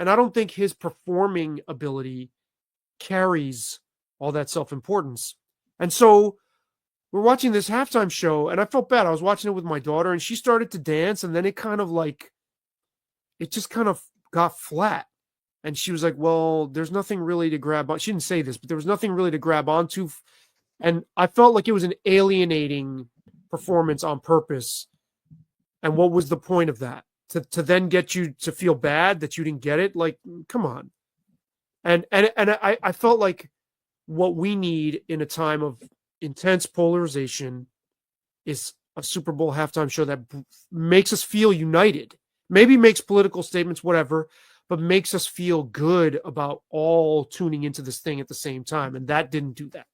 And I don't think his performing ability carries all that self-importance. And so we're watching this halftime show, and I felt bad. I was watching it with my daughter, and she started to dance, and then it just kind of got flat. And she was like, well, there's nothing really to grab on. She didn't say this, but there was nothing really to grab onto. And I felt like it was an alienating performance on purpose. And what was the point of that? To then get you to feel bad that you didn't get it? Like, come on. And I felt like what we need in a time of intense polarization is a Super Bowl halftime show that makes us feel united. Maybe makes political statements, whatever, but makes us feel good about all tuning into this thing at the same time. And that didn't do that.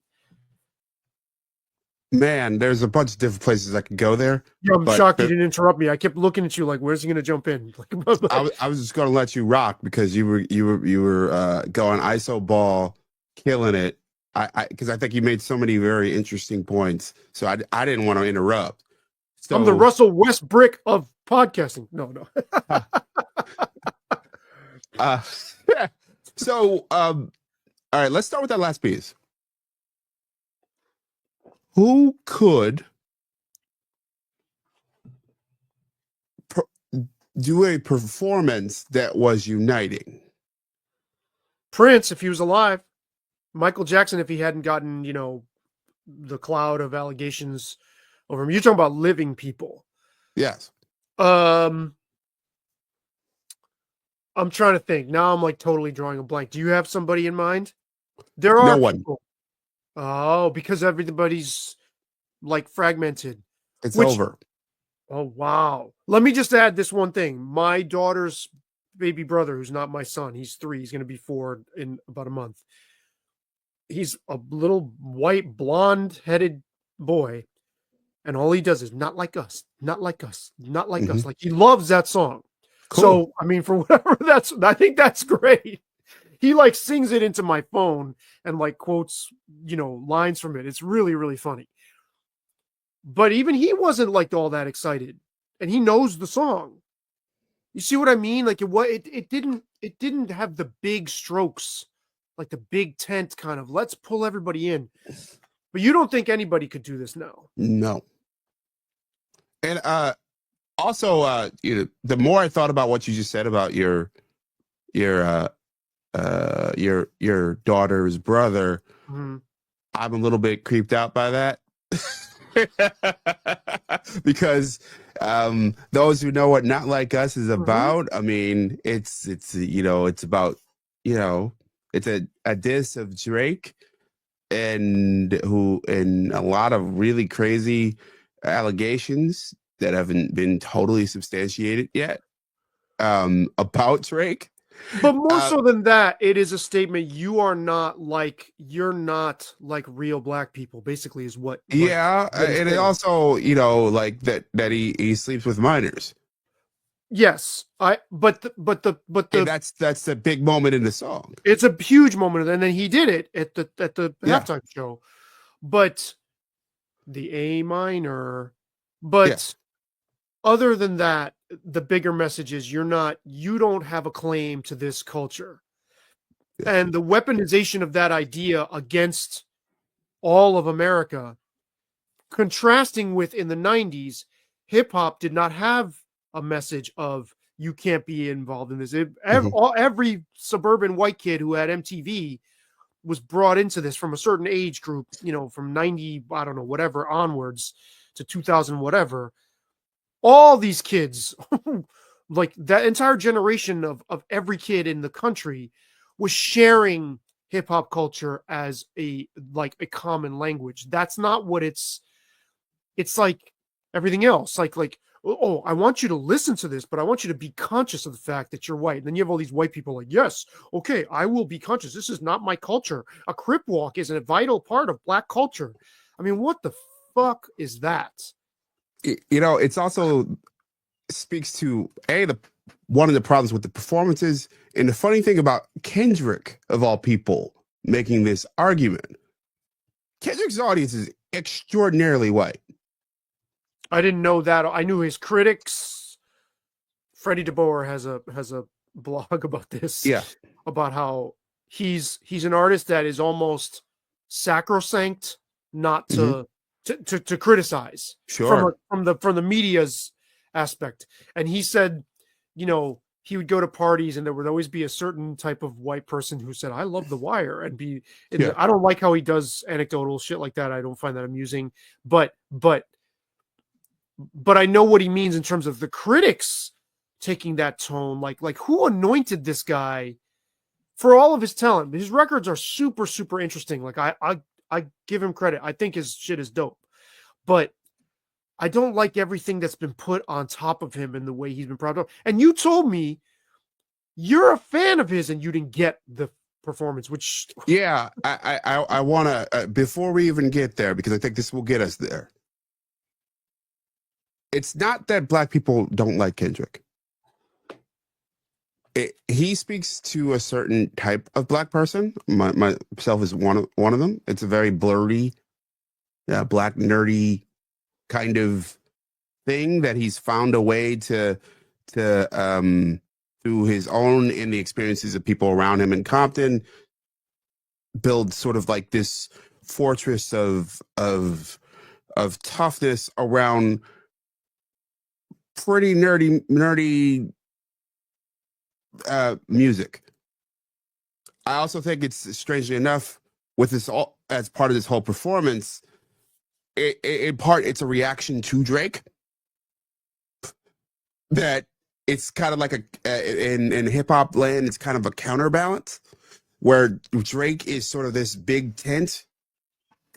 Man, there's a bunch of different places I could go there. Yeah, I'm shocked you didn't interrupt me. I kept looking at you like, where's he going to jump in? I was just going to let you rock because you were going ISO ball, killing it. Because I think you made so many very interesting points. So I didn't want to interrupt. So, I'm the Russell Westbrook of podcasting. No. All right, let's start with that last piece. Who could do a performance that was uniting? Prince, if he was alive. Michael Jackson, if he hadn't gotten, the cloud of allegations over him. You're talking about living people. Yes. I'm trying to think. Now I'm like totally drawing a blank. Do you have somebody in mind? There are no one. People. Oh, because everybody's like fragmented. It's over. Oh, wow. Let me just add this one thing. My daughter's baby brother, who's not my son, he's 3. He's going to be 4 in about a month. He's a little white, blonde-headed boy. And all he does is not like us, not like us, not like us. Like he loves that song. Cool. So, I mean, for whatever I think that's great. He like sings it into my phone and like quotes, lines from it. It's really, really funny. But even he wasn't like all that excited, and he knows the song. You see what I mean? Like it didn't have the big strokes, like the big tent kind of let's pull everybody in. But you don't think anybody could do this now? No. And also, the more I thought about what you just said about your daughter's brother, I'm a little bit creeped out by that. Because those who know what Not Like Us is about, I mean, it's about, it's a diss of Drake and a lot of really crazy allegations that haven't been totally substantiated yet about Drake. But more so than that, it is a statement you're not like real black people, basically, is what. Yeah, and it also, like that he sleeps with minors. Yes, but that's the big moment in the song. It's a huge moment, and then he did it at the halftime show. But the A minor, other than that, the bigger message is you don't have a claim to this culture. And the weaponization of that idea against all of America, contrasting with in the 90s, hip hop did not have a message of you can't be involved in this. Every suburban white kid who had MTV was brought into this from a certain age group, from 90, I don't know, whatever onwards to 2000, whatever. All these kids, like that entire generation of every kid in the country was sharing hip hop culture as a common language. That's not what it's like everything else. Like, oh, I want you to listen to this, but I want you to be conscious of the fact that you're white. And then you have all these white people like, yes, okay, I will be conscious. This is not my culture. A crip walk is a vital part of black culture. I mean, what the fuck is that? It's also speaks to one of the problems with the performances. And the funny thing about Kendrick, of all people, making this argument, Kendrick's audience is extraordinarily white. I didn't know that. I knew his critics. Freddie DeBoer has a blog about this, Yeah. about how he's an artist that is almost sacrosanct not Hmm. to criticize Sure. from the media's aspect. And he said, he would go to parties and there would always be a certain type of white person who said, "I love The Wire," and Yeah. I don't like how he does anecdotal shit like that. I don't find that amusing, but I know what he means in terms of the critics taking that tone. Like who anointed this guy for all of his talent? His records are super, super interesting. Like I give him credit. I think his shit is dope, but I don't like everything that's been put on top of him and the way he's been proud of. And you told me you're a fan of his and you didn't get the performance, which Yeah. I want to, before we even get there, because I think this will get us there. It's not that black people don't like Kendrick. He speaks to a certain type of black person. Myself is one of them. It's a very blurry, black nerdy kind of thing that he's found a way to through his own and the experiences of people around him in Compton, build sort of like this fortress of toughness around pretty nerdy music. I also think it's, strangely enough, with this all as part of this whole performance, in part it's a reaction to Drake. That it's kind of like in hip hop land, it's kind of a counterbalance where Drake is sort of this big tent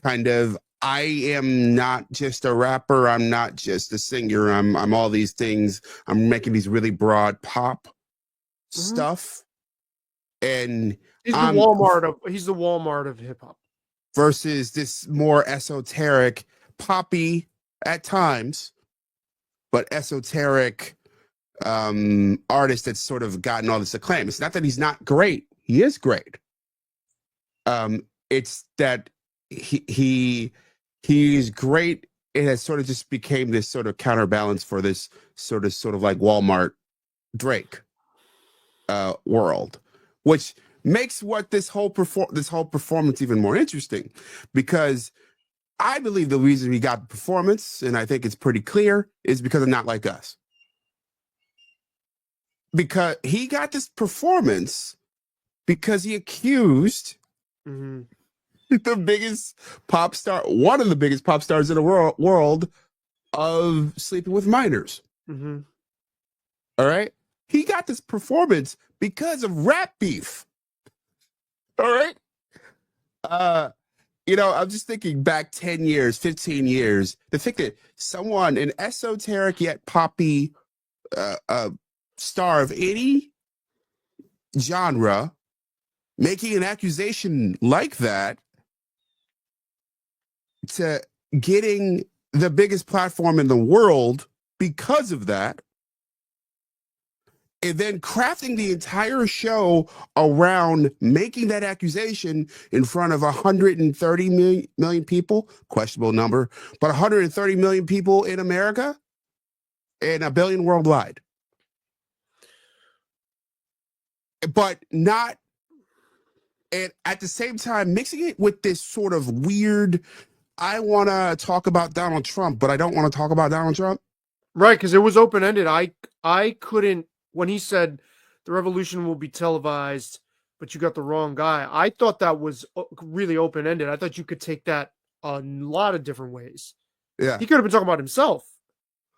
kind of. I am not just a rapper. I'm not just a singer. I'm all these things. I'm making these really broad pop stuff, and he's the Walmart of hip hop. Versus this more esoteric, poppy at times, but esoteric artist that's sort of gotten all this acclaim. It's not that he's not great. He is great. It's that he's great. It has sort of just became this sort of counterbalance for this sort of like Walmart Drake world, which makes what this whole performance even more interesting, because I believe the reason we got the performance, and I think it's pretty clear, is because of Not Like Us. Because he got this performance because he accused the biggest pop star, one of the biggest pop stars in the world, of sleeping with minors. All right. He got this performance because of rap beef. All right. I'm just thinking back 10 years, 15 years, to think that someone, an esoteric yet poppy star of any genre, making an accusation like that, to getting the biggest platform in the world because of that, and then crafting the entire show around making that accusation in front of 130 million people, questionable number, but 130 million people in America and 1 billion worldwide. But not, and at the same time, mixing it with this sort of weird, I want to talk about Donald Trump, but I don't want to talk about Donald Trump. Right, because it was open-ended. I couldn't, when he said the revolution will be televised, but you got the wrong guy, I thought that was really open-ended. I thought you could take that a lot of different ways. Yeah. He could have been talking about himself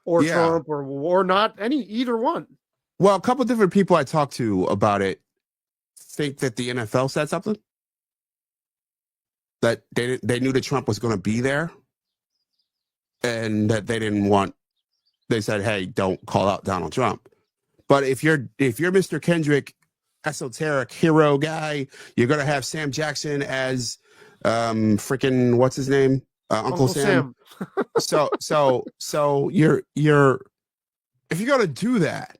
or Yeah. Trump or not, either one. Well, a couple of different people I talked to about it think that the NFL said something, that they knew that Trump was going to be there, and that they didn't want. They said, "Hey, don't call out Donald Trump." But if you're Mr. Kendrick, esoteric hero guy, you're going to have Sam Jackson as freaking what's his name, Uncle Sam. so you're if you're going to do that,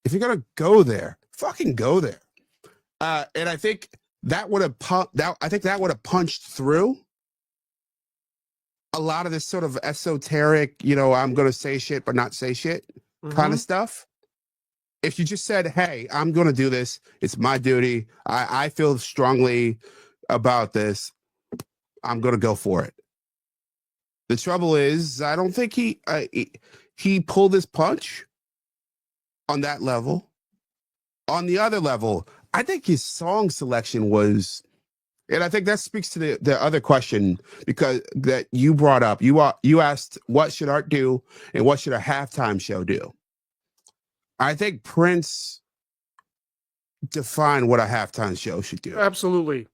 if you're going to go there, fucking go there. And I think that would have punched through a lot of this sort of esoteric, I'm going to say shit but not say shit kind of stuff. if you just said, hey, I'm going to do this, it's my duty, I feel strongly about this, I'm going to go for it. The trouble is, I don't think he pulled his punch on that level. On the other level, I think his song selection was, and I think that speaks to the other question because that you brought up. You asked, what should art do and what should a halftime show do? I think Prince defined what a halftime show should do. Absolutely.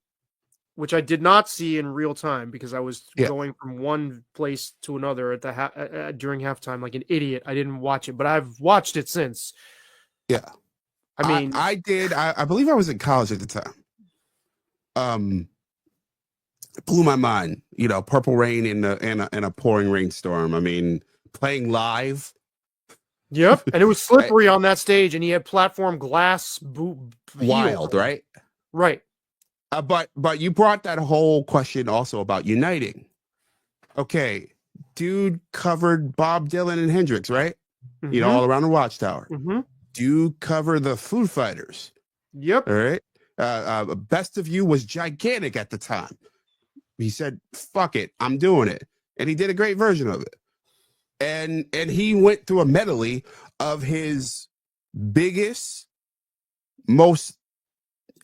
Which I did not see in real time because I was going from one place to another at the during halftime like an idiot. I didn't watch it, but I've watched it since. Yeah. I mean, I did. I believe I was in college at the time. It blew my mind. You know, Purple Rain in a pouring rainstorm. I mean, playing live. Yep, and it was slippery on that stage, and he had platform glass. Wild, right? Right. But you brought that whole question also about uniting. Okay, dude covered Bob Dylan and Hendrix, right? Mm-hmm. You know, all around the Watchtower. Mm-hmm. Dude cover the Foo Fighters. Yep. All right. Best of You was gigantic at the time. He said, "Fuck it, I'm doing it," and he did a great version of it. And he went through a medley of his biggest, most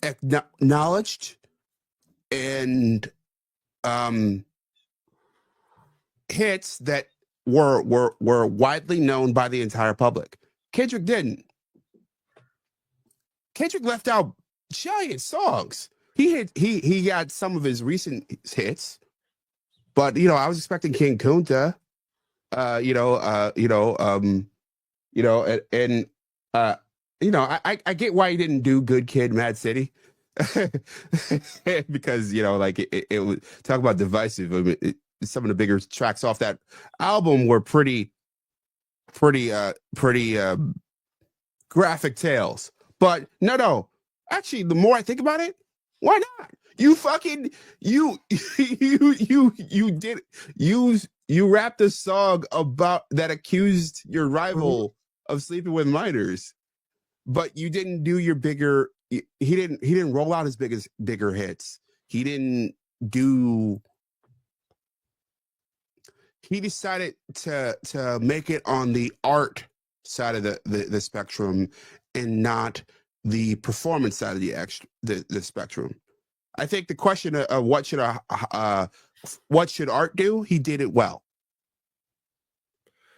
acknowledged and hits that were widely known by the entire public. Kendrick didn't. Kendrick left out giant songs. He got some of his recent hits, but you know, I was expecting King Kunta, I get why he didn't do Good Kid, Mad City, because you know, like it was talk about divisive. I mean, some of the bigger tracks off that album were pretty graphic tales. But no, actually, the more I think about it, why not? You fucking you rapped a song about that accused your rival of sleeping with minors, but you didn't do your bigger. He didn't roll out his bigger hits. He decided to make it on the art side of the spectrum and not the performance side of the spectrum. I think the question of what should art do? He did it well.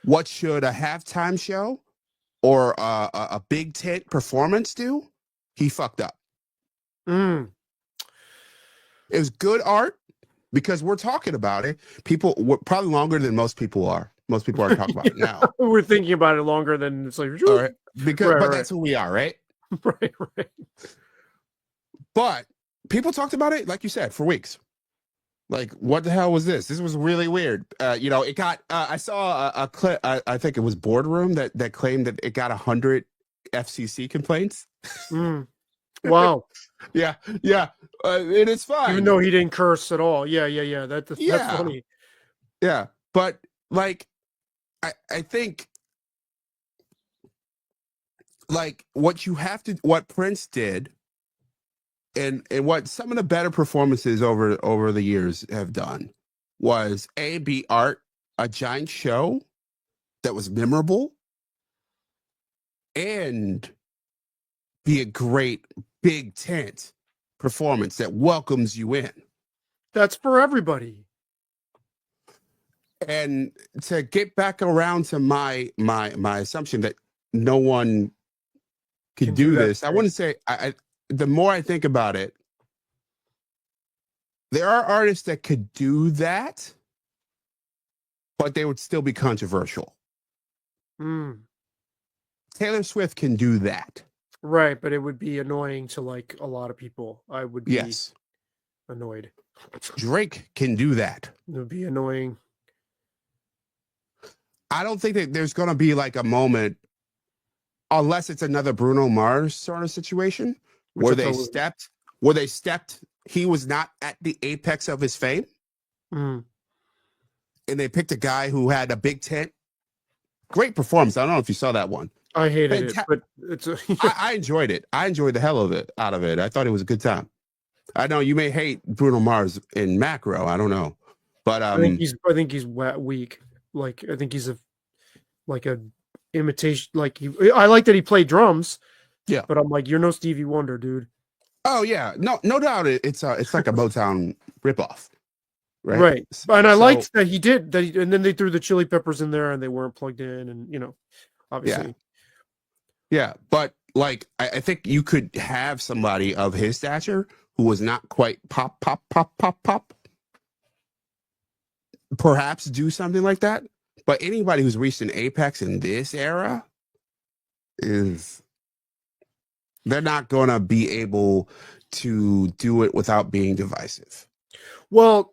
What should a halftime show or a big tent performance do? He fucked up. It was good art because we're talking about it. People probably longer than most people are. Most people are talking about it now. We're thinking about it longer than it's like. All right. But that's who we are, right? Right. But people talked about it, like you said, for weeks. Like, what the hell was this? This was really weird. It got. I saw a clip. I think it was Boardroom that claimed that it got 100 FCC complaints. Wow. Yeah. It is fine. Even though he didn't curse at all. Yeah. That's funny. Yeah, but like, I think. Like what Prince did, and what some of the better performances over the years have done was be art, a giant show that was memorable, and be a great big tent performance that welcomes you in. That's for everybody. And to get back around to my assumption that no one could do this. I wouldn't say the more I think about it, there are artists that could do that, but they would still be controversial. Taylor Swift can do that. Right, but it would be annoying to like a lot of people. I would be annoyed. Drake can do that. It would be annoying. I don't think that there's going to be like a moment, unless it's another Bruno Mars sort of situation where they stepped, he was not at the apex of his fame. And they picked a guy who had a big tent. Great performance. I don't know if you saw that one. I hated it, but it's I enjoyed it. I enjoyed the hell of it out of it. I thought it was a good time. I know you may hate Bruno Mars in macro. I don't know, but I think he's weak. Like I think he's a imitation. Like I like that he played drums. Yeah, but I'm like, you're no Stevie Wonder, dude. Oh yeah, no doubt. It's like a Motown ripoff, right? Right. And I liked that he did that, and then they threw the Chili Peppers in there, and they weren't plugged in, and obviously, yeah. But like, I think you could have somebody of his stature who was not quite pop, perhaps do something like that. But anybody who's reached an apex in this era they're not going to be able to do it without being divisive. Well,